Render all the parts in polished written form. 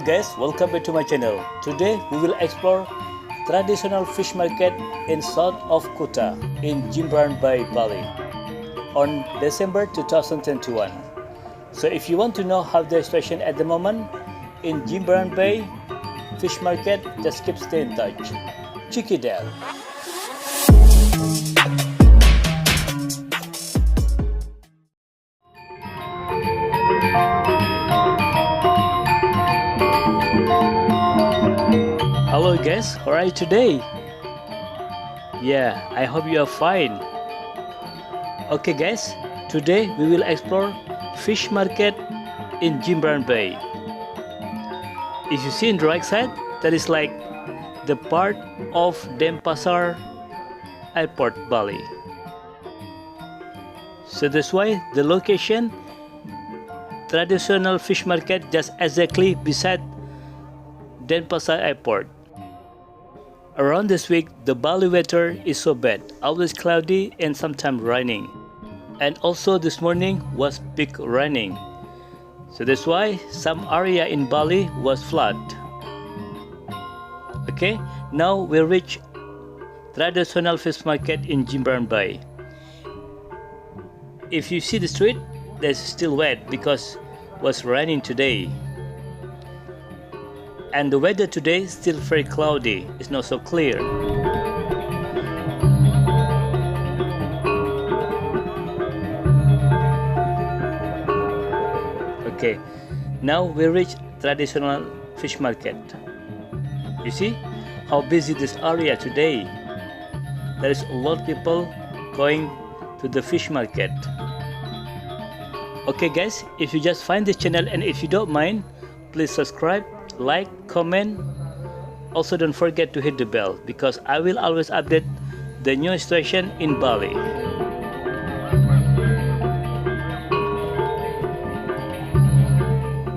guys, welcome back to my channel. Today we will explore traditional fish market in south of Kuta in Jimbaran Bay, Bali on December 2021. So if you want to know how the situation at the moment in Jimbaran Bay fish market, just keep stay in touch. Check it out. Hello guys, how are you today? Yeah, I hope you are fine. Okay guys, today we will explore fish market in Jimbaran Bay. If you see in the right side, that is like the part of Denpasar airport, Bali. So that's why the location traditional fish market just exactly beside Denpasar airport. Around this week, the Bali weather is so bad, always cloudy and sometimes raining. And also this morning was big raining. So that's why some area in Bali was flood. Okay, now we reach traditional fish market in Jimbaran Bay. If you see the street, it's still wet because it was raining today. And the weather today is still very cloudy, it's not so clear. Okay, now we reach traditional fish market. You see how busy this area today. There is a lot of people going to the fish market. Okay guys, if you just find this channel and if you don't mind, please subscribe, like, comment. Also don't forget to hit the bell because I will always update the new situation in Bali.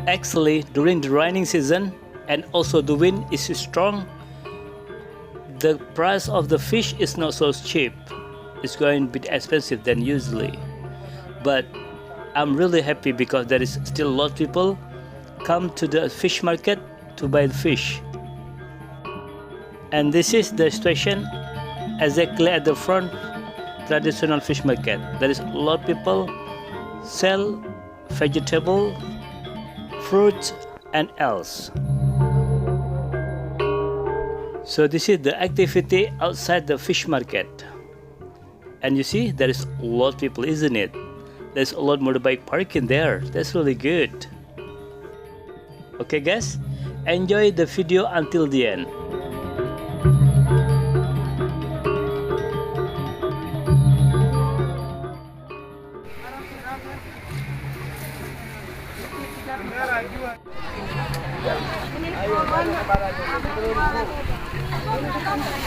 Actually, during the raining season and also the wind is strong, the price of the fish is not so cheap. It's going to be expensive than usually. But I'm really happy because there is still a lot of people come to the fish market to buy the fish. And this is the station exactly at the front traditional fish market. There is a lot of people sell vegetable, fruits and else. So this is the activity outside the fish market. And you see there is a lot of people, isn't it? There's a lot motorbike parking there. That's really good. Okay guys, enjoy the video until the end.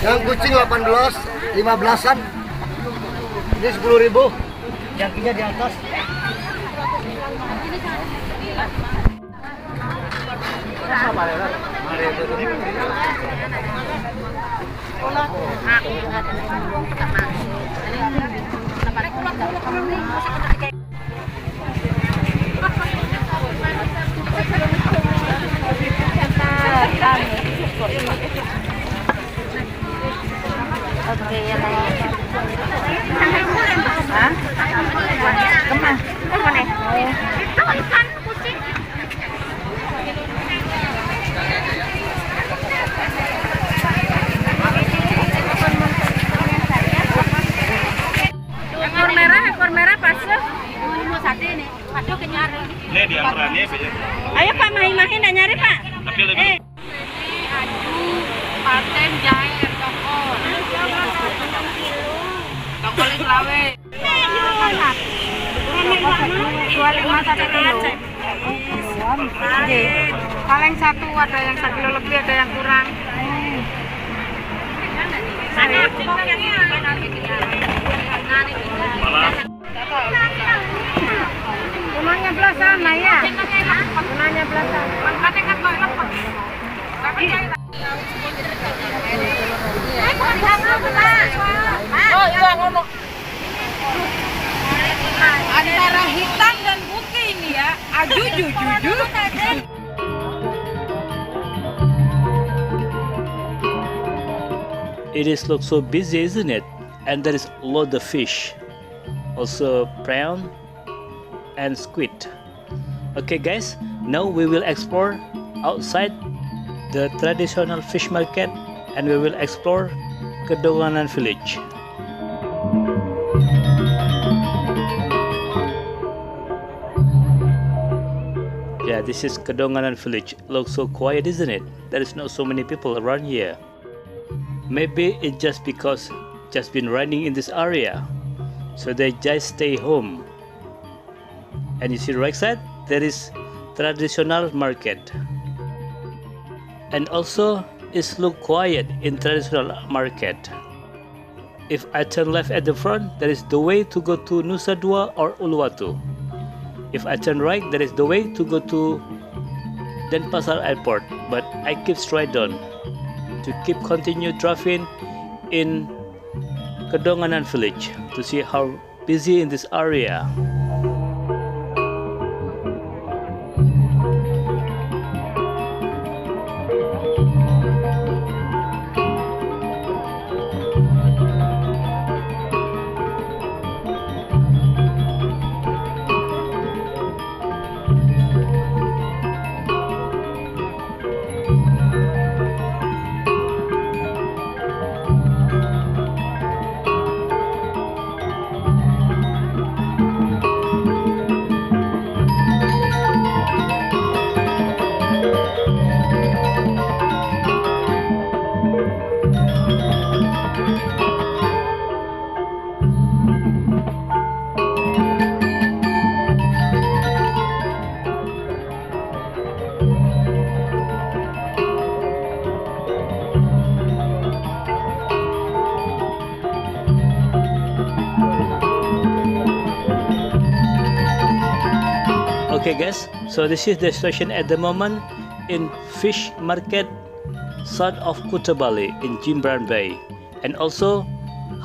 Yang kucing 18, 15-an. Ini 10.000. Jangkinya di atas. Ayo Pak, mahi-mahi nak nyari Pak. Tapi lebih Paten jahe tokol. Tokol selawe. 25 1 kilo. Paling satu ada yang 1 kilo lebih, ada yang kurang. Gunanya belasan lah ya. Gunanya belasan. Kan kok lepas. Oh iya ngomong. Antara hitam dan putih ini ya. Aju. It is looks so busy, isn't it? And there is a lot of fish, also prawn and squid. Okay guys, now we will explore outside the traditional fish market and we will explore Kedonganan village. Yeah, this is Kedonganan village. Looks so quiet, isn't it? There is not so many people around here. Maybe it's just because just been raining in this area, so they just stay home. And you see right side, there is traditional market. And also it's look quiet in traditional market. If I turn left at the front, there is the way to go to Nusa Dua or Uluwatu. If I turn right, there is the way to go to Denpasar airport, but I keep straight on to keep continue driving in Kedonganan village to see how busy in this area. Okay guys, so this is the situation at the moment in fish market south of Kuta Bali in Jimbaran Bay, and also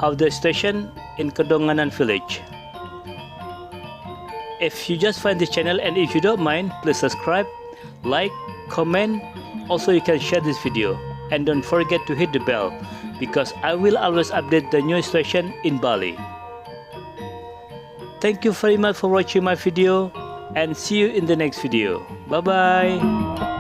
have the station in Kedonganan village. If you just find this channel and if you don't mind, please subscribe, like, comment. Also you can share this video and don't forget to hit the bell because I will always update the new station in Bali. Thank you very much for watching my video and see you in the next video. Bye bye.